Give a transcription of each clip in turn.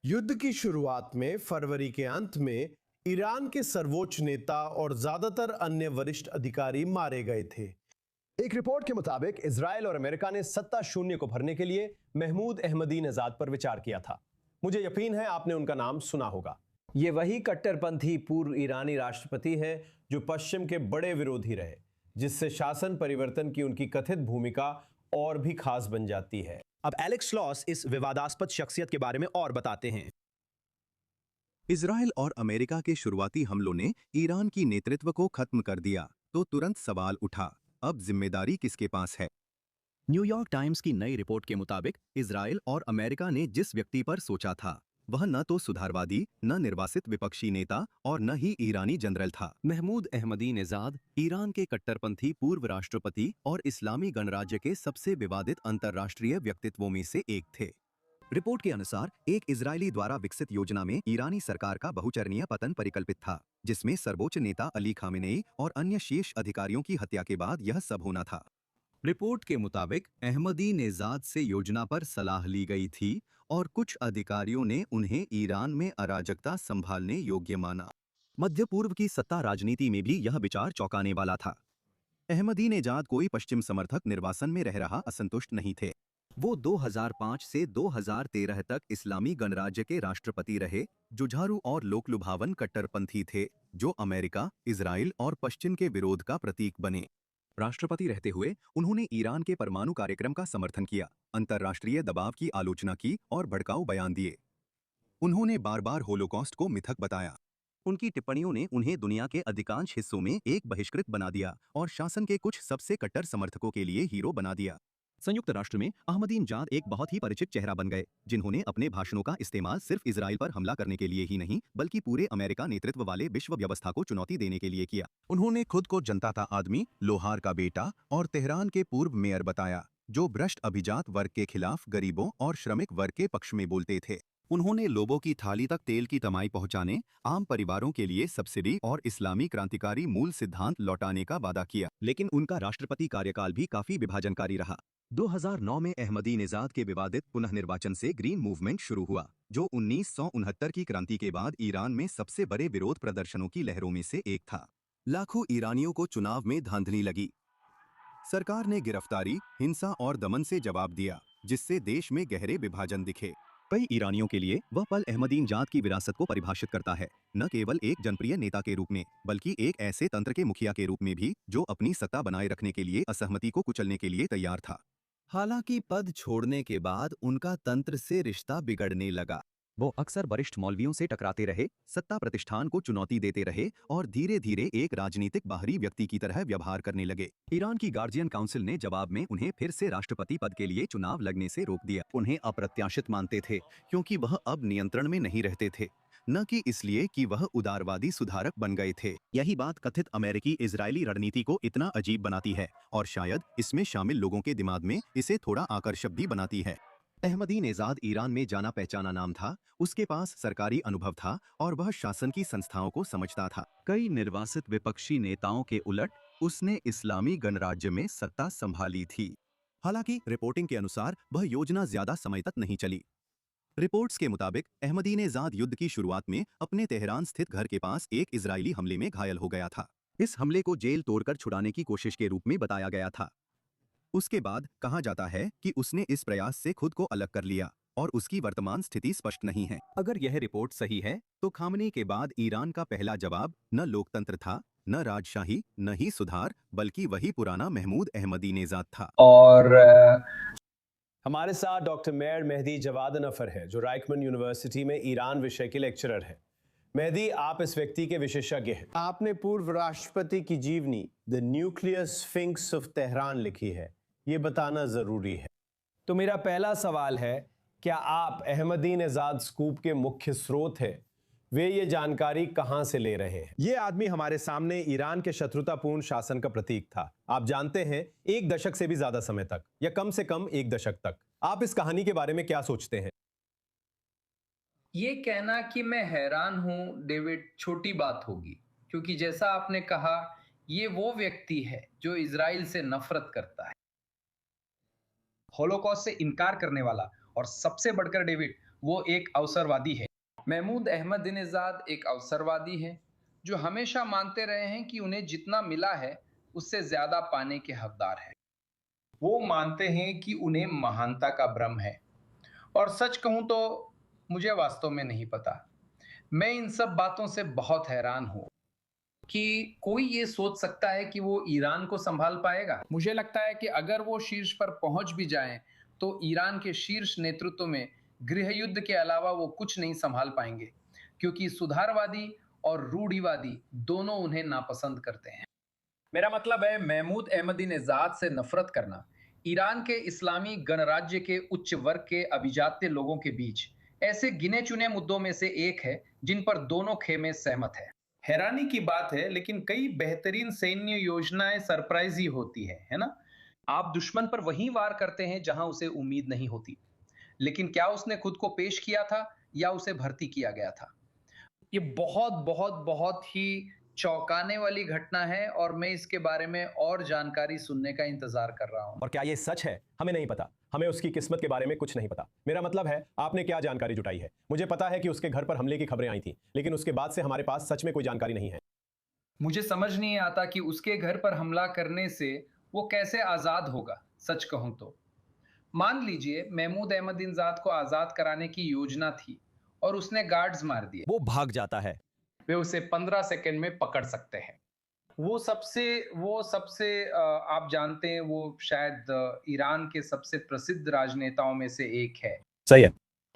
युद्ध की शुरुआत में फरवरी के अंत में ईरान के सर्वोच्च नेता और ज्यादातर अन्य वरिष्ठ अधिकारी मारे गए थे। एक रिपोर्ट के मुताबिक इजराइल और अमेरिका ने सत्ता शून्य को भरने के लिए महमूद अहमदीनेजाद पर विचार किया था। मुझे यकीन है आपने उनका नाम सुना होगा। ये वही कट्टरपंथी पूर्व ईरानी राष्ट्रपति हैं जो पश्चिम के बड़े विरोधी रहे, जिससे शासन परिवर्तन की उनकी कथित भूमिका और भी खास बन जाती है। अब एलेक्स लॉस इस विवादास्पद शख्सियत के बारे में और बताते हैं। इजराइल और अमेरिका के शुरुआती हमलों ने ईरान की नेतृत्व को खत्म कर दिया, तो तुरंत सवाल उठा, अब जिम्मेदारी किसके पास है? न्यूयॉर्क टाइम्स की नई रिपोर्ट के मुताबिक इजराइल और अमेरिका ने जिस व्यक्ति पर सोचा था, वह न तो सुधारवादी, न निर्वासित विपक्षी नेता और न ही ईरानी जनरल था। महमूद अहमदीनेजाद ईरान के कट्टरपंथी पूर्व राष्ट्रपति और इस्लामी गणराज्य के सबसे विवादित अंतर्राष्ट्रीय व्यक्तित्वों में से एक थे। रिपोर्ट के अनुसार एक इजरायली द्वारा विकसित योजना में ईरानी सरकार का बहुचरणीय पतन परिकल्पित था, जिसमें सर्वोच्च नेता अली खामेनेई और अन्य शीर्ष अधिकारियों की हत्या के बाद यह सब होना था। रिपोर्ट के मुताबिक अहमदीनेजाद से योजना पर सलाह ली गई थी और कुछ अधिकारियों ने उन्हें ईरान में अराजकता संभालने योग्य माना। मध्य पूर्व की सत्ता राजनीति में भी यह विचार चौंकाने वाला था। अहमदीनेजाद कोई पश्चिम समर्थक निर्वासन में रह रहा असंतुष्ट नहीं थे। वो 2005 से 2013 तक इस्लामी गणराज्य के राष्ट्रपति रहे, जुझारू और लोकलुभावन कट्टरपंथी थे, जो अमेरिका, इजराइल और पश्चिम के विरोध का प्रतीक बने। राष्ट्रपति रहते हुए उन्होंने ईरान के परमाणु कार्यक्रम का समर्थन किया, अंतर्राष्ट्रीय दबाव की आलोचना की और भड़काऊ बयान दिए। उन्होंने बार बार होलोकॉस्ट को मिथक बताया। उनकी टिप्पणियों ने उन्हें दुनिया के अधिकांश हिस्सों में एक बहिष्कृत बना दिया और शासन के कुछ सबसे कट्टर समर्थकों के लिए हीरो बना दिया। संयुक्त राष्ट्र में अहमदीनेजाद एक बहुत ही परिचित चेहरा बन गए, जिन्होंने अपने भाषणों का इस्तेमाल सिर्फ इजराइल पर हमला करने के लिए ही नहीं, बल्कि पूरे अमेरिका नेतृत्व वाले विश्व व्यवस्था को चुनौती देने के लिए किया। उन्होंने खुद को जनता का आदमी, लोहार का बेटा और तेहरान के पूर्व मेयर बताया, जो भ्रष्ट अभिजात वर्ग के खिलाफ गरीबों और श्रमिक वर्ग के पक्ष में बोलते थे। उन्होंने लोगों की थाली तक तेल की तमाई पहुंचाने, आम परिवारों के लिए सब्सिडी और इस्लामी क्रांतिकारी मूल सिद्धांत लौटाने का वादा किया। लेकिन उनका राष्ट्रपति कार्यकाल भी काफी विभाजनकारी रहा। 2009 में अहमदीनेजाद के विवादित पुनः निर्वाचन से ग्रीन मूवमेंट शुरू हुआ, जो 1969 की क्रांति के बाद ईरान में सबसे बड़े विरोध प्रदर्शनों की लहरों में से एक था। लाखों ईरानियों को चुनाव में धांधली लगी। सरकार ने गिरफ्तारी, हिंसा और दमन से जवाब दिया, जिससे देश में गहरे विभाजन दिखे। कई ईरानियों के लिए वह पल अहमदीनेजाद की विरासत को परिभाषित करता है, न केवल एक जनप्रिय नेता के रूप में, बल्कि एक ऐसे तंत्र के मुखिया के रूप में भी जो अपनी सत्ता बनाए रखने के लिए असहमति को कुचलने के लिए तैयार था। हालांकि पद छोड़ने के बाद उनका तंत्र से रिश्ता बिगड़ने लगा। वो अक्सर वरिष्ठ मौलवियों से टकराते रहे, सत्ता प्रतिष्ठान को चुनौती देते रहे और धीरे धीरे एक राजनीतिक बाहरी व्यक्ति की तरह व्यवहार करने लगे। ईरान की गार्जियन काउंसिल ने जवाब में उन्हें फिर से राष्ट्रपति पद के लिए चुनाव लड़ने से रोक दिया। उन्हें अप्रत्याशित मानते थे, क्योंकि वह अब नियंत्रण में नहीं रहते थे, न कि इसलिए कि वह उदारवादी सुधारक बन गए थे। यही बात कथित अमेरिकी इजरायली रणनीति को इतना अजीब बनाती है और शायद इसमें शामिल लोगों के दिमाग में इसे थोड़ा आकर्षक भी बनाती है। अहमदीनेजाद ईरान में जाना पहचाना नाम था, उसके पास सरकारी अनुभव था और वह शासन की संस्थाओं को समझता था। कई निर्वासित विपक्षी नेताओं के उलट उसने इस्लामी गणराज्य में सत्ता संभाली थी। हालांकि रिपोर्टिंग के अनुसार वह योजना ज्यादा समय तक नहीं चली। रिपोर्ट्स के मुताबिक अहमदीनेजाद युद्ध की शुरुआत में अपने तेहरान स्थित घर के पास एक इजरायली हमले में घायल हो गया था। इस हमले को जेल तोड़कर छुड़ाने की कोशिश के रूप में बताया गया था। उसके बाद कहा जाता है कि उसने इस प्रयास से खुद को अलग कर लिया और उसकी वर्तमान स्थिति स्पष्ट नहीं है। अगर यह रिपोर्ट सही है, तो खामनेई के बाद ईरान का पहला जवाब न लोकतंत्र था, न राजशाही, न ही सुधार, बल्कि वही पुराना महमूद अहमदीनेजाद था। और हमारे साथ डॉक्टर मेयर मेहदी जवाद नफर है, जो राइकमन यूनिवर्सिटी में ईरान विषय के लेक्चरर है। मेहदी, आप इस व्यक्ति के विशेषज्ञ हैं। आपने पूर्व राष्ट्रपति की जीवनी the nuclear sphinx of Tehran लिखी है, ये बताना जरूरी है। तो मेरा पहला सवाल है, क्या आप अहमदीनेजाद स्कूप के मुख्य स्रोत हैं? वे ये जानकारी कहां से ले रहे हैं? ये आदमी हमारे सामने ईरान के शत्रुतापूर्ण शासन का प्रतीक था। आप जानते हैं, 1 दशक से भी ज्यादा समय तक, या कम से कम 1 दशक तक। आप इस कहानी के बारे में क्या सोचते हैं? ये कहना कि मैं हैरान हूं, डेविड, छोटी बात होगी, क्योंकि जैसा आपने कहा, ये वो व्यक्ति है जो इजराइल से नफरत करता है, हॉलोकॉस्ट से इनकार करने वाला, और सबसे बढ़कर डेविड, वो एक अवसरवादी है। महमूद अहमदीनेजाद एक अवसरवादी है जो हमेशा मानते रहे हैं कि उन्हें जितना मिला है उससे ज्यादा पाने के हकदार है। वो मानते हैं कि उन्हें महानता का भ्रम है, और सच कहूं तो मुझे वास्तव में नहीं पता। मैं इन सब बातों से बहुत हैरान हूं कि कोई ये सोच सकता है कि वो ईरान को संभाल पाएगा। मुझे लगता है कि अगर वो शीर्ष पर पहुंच भी जाएं तो ईरान के शीर्ष नेतृत्व में गृह युद्ध के अलावा वो कुछ नहीं संभाल पाएंगे, क्योंकि सुधारवादी और रूढ़िवादी दोनों उन्हें नापसंद करते हैं। मेरा मतलब है, महमूद अहमदीनेजाद से नफरत करना ईरान के इस्लामी गणराज्य के उच्च वर्ग के अभिजात्य लोगों के बीच ऐसे गिने चुने मुद्दों में से एक है जिन पर दोनों खेमे सहमत है। हैरानी की बात है, लेकिन कई बेहतरीन सैन्य योजनाएं सरप्राइज ही होती है ना? आप दुश्मन पर वहीं वार करते हैं जहां उसे उम्मीद नहीं होती, लेकिन क्या उसने खुद को पेश किया था या उसे भर्ती किया गया था? ये बहुत बहुत बहुत ही चौंकाने वाली घटना है और मैं इसके बारे में और जानकारी सुनने का इंतजार कर रहा हूं। और क्या ये सच है हमें नहीं पता। हमें उसकी किस्मत के बारे में कुछ नहीं पता। मेरा मतलब है, आपने क्या जानकारी जुटाई है? मुझे पता है कि उसके घर पर हमले की खबरें आई थी, लेकिन उसके बाद से हमारे पास सच में कोई जानकारी नहीं है। मुझे समझ नहीं आता कि उसके घर पर हमला करने से वो कैसे आजाद होगा। सच कहूं तो मान लीजिए महमूद अहमदीनेजाद को आजाद कराने की योजना थी और उसने गार्ड्स मार दिए, वो भाग जाता है। वे उसे 15 सेकंड में पकड़ सकते हैं। वो सबसे आप जानते हैं, वो शायद ईरान के सबसे प्रसिद्ध राजनेताओं में से एक है। सही है।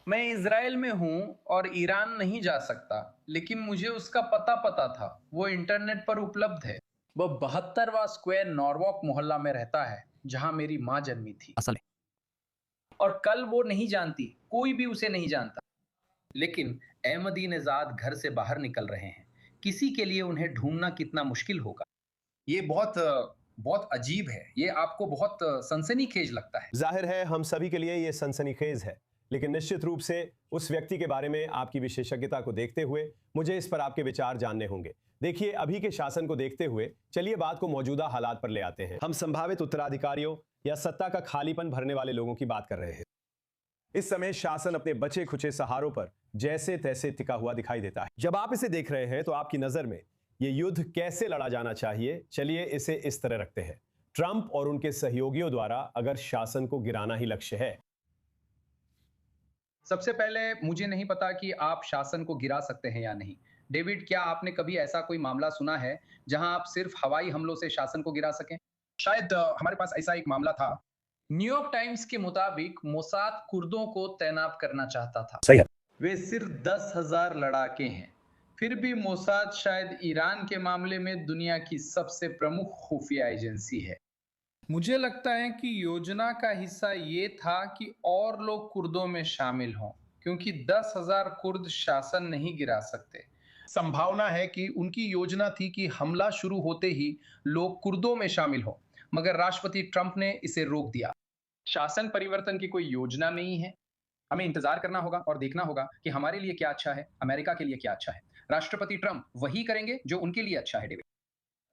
मैं इजराइल में हूं और ईरान नहीं जा सकता, लेकिन मुझे उसका पता था। वो इंटरनेट पर उपलब्ध है। वह 72वां स्क्वायर नॉरवॉक मोहल्ला में रहता है, जहां मेरी मां जन्मी थी। असल है। और कल वो नहीं जानती, कोई भी उसे नहीं जानता। लेकिन अहमदीनेजाद घर से बाहर निकल रहे हैं। किसी के लिए उन्हें ढूंढना कितना मुश्किल होगा। ये बहुत अजीब है। ये आपको बहुत सनसनीखेज लगता है। जाहिर है हम सभी के लिए ये सनसनीखेज है, लेकिन निश्चित रूप से उस व्यक्ति के बारे में आपकी विशेषज्ञता को देखते हुए मुझे इस पर आपके विचार जानने होंगे। देखिए, अभी के शासन को देखते हुए चलिए बात को मौजूदा हालात पर ले आते हैं। हम संभावित उत्तराधिकारियों या सत्ता का खालीपन भरने वाले लोगों की बात कर रहे हैं। इस समय शासन अपने बचे खुचे सहारों पर जैसे तैसे टिका हुआ दिखाई देता है। जब आप इसे देख रहे हैं तो आपकी नजर में यह युद्ध कैसे लड़ा जाना चाहिए, चलिए इसे इस तरह रखते हैं। ट्रंप और उनके सहयोगियों द्वारा अगर शासन को गिराना ही लक्ष्य है। सबसे पहले मुझे नहीं पता कि आप शासन को गिरा सकते हैं या नहीं। डेविड, क्या आपने कभी ऐसा कोई मामला सुना है जहां आप सिर्फ हवाई हमलों से शासन को गिरा सकें? शायद हमारे पास ऐसा एक मामला था। न्यूयॉर्क टाइम्स के मुताबिक मोसाद कुर्दों को तैनात करना चाहता था। सही है। वे सिर्फ 10,000 लड़ाके हैं। फिर भी मोसाद शायद ईरान के मामले में दुनिया की सबसे प्रमुख खुफिया एजेंसी है। मुझे लगता है कि योजना का हिस्सा ये था कि और लोग कुर्दों में शामिल हों, क्योंकि 10,000 कुर्द शासन नहीं गिरा सकते। संभावना है कि उनकी योजना थी कि हमला शुरू होते ही लोग कुर्दों में शामिल हों, मगर राष्ट्रपति ट्रंप ने इसे रोक दिया। शासन परिवर्तन की कोई योजना नहीं है। हमें इंतजार करना होगा और देखना होगा कि हमारे लिए क्या अच्छा है, अमेरिका के लिए क्या अच्छा है। राष्ट्रपति ट्रंप वही करेंगे जो उनके लिए अच्छा है। डेविड,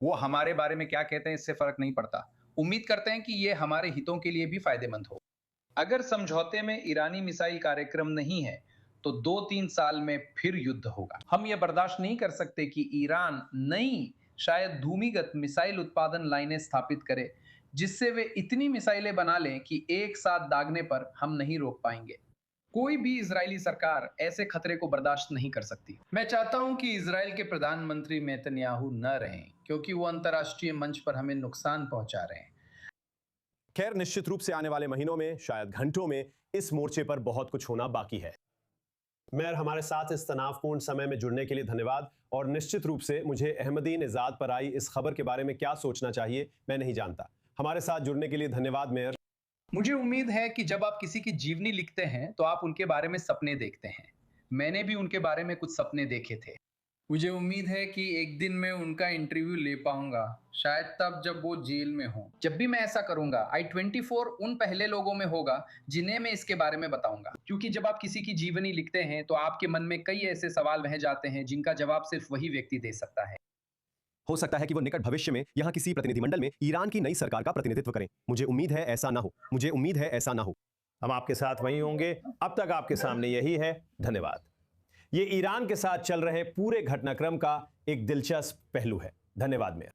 वो हमारे बारे में क्या कहते हैं इससे फर्क नहीं पड़ता। उम्मीद करते हैं कि ये हमारे हितों के लिए भी फायदेमंद हो। अगर समझौते में ईरानी मिसाइल कार्यक्रम नहीं है तो 2-3 साल में फिर युद्ध होगा। हम ये बर्दाश्त नहीं कर सकते कि ईरान नई, शायद भूमिगत मिसाइल उत्पादन लाइनें स्थापित करे, जिससे वे इतनी मिसाइलें बना लें कि एक साथ दागने पर हम नहीं रोक पाएंगे। कोई भी इजरायली सरकार ऐसे खतरे को बर्दाश्त नहीं कर सकती। मैं चाहता हूं कि इजराइल के प्रधानमंत्री नेतन्याहू न रहें, क्योंकि वो अंतर्राष्ट्रीय मंच पर हमें नुकसान पहुंचा रहे हैं। खैर, निश्चित रूप से आने वाले महीनों में, शायद घंटों में, इस मोर्चे पर बहुत कुछ होना बाकी है। मेयर, हमारे साथ इस तनावपूर्ण समय में जुड़ने के लिए धन्यवाद। और निश्चित रूप से मुझे अहमदीनेजाद पर आई इस खबर के बारे में क्या सोचना चाहिए मैं नहीं जानता। हमारे साथ जुड़ने के लिए धन्यवाद मेयर। मुझे उम्मीद है कि जब आप किसी की जीवनी लिखते हैं तो आप उनके बारे में सपने देखते हैं। मैंने भी उनके बारे में कुछ सपने देखे थे। मुझे उम्मीद है कि एक दिन मैं उनका इंटरव्यू ले पाऊंगा, शायद तब जब वो जेल में हो। जब भी मैं ऐसा करूंगा, i24 उन पहले लोगों में होगा जिन्हें मैं इसके बारे में बताऊंगा। क्योंकि जब आप किसी की जीवनी लिखते हैं तो आपके मन में कई ऐसे सवाल रह जाते हैं जिनका जवाब सिर्फ वही व्यक्ति दे सकता है। हो सकता है कि वो निकट भविष्य में यहाँ किसी प्रतिनिधिमंडल में ईरान की नई सरकार का प्रतिनिधित्व करें। मुझे उम्मीद है ऐसा ना हो। हम आपके साथ वहीं होंगे। अब तक आपके सामने यही है। धन्यवाद। ये ईरान के साथ चल रहे पूरे घटनाक्रम का एक दिलचस्प पहलू है। धन्यवाद मेयर।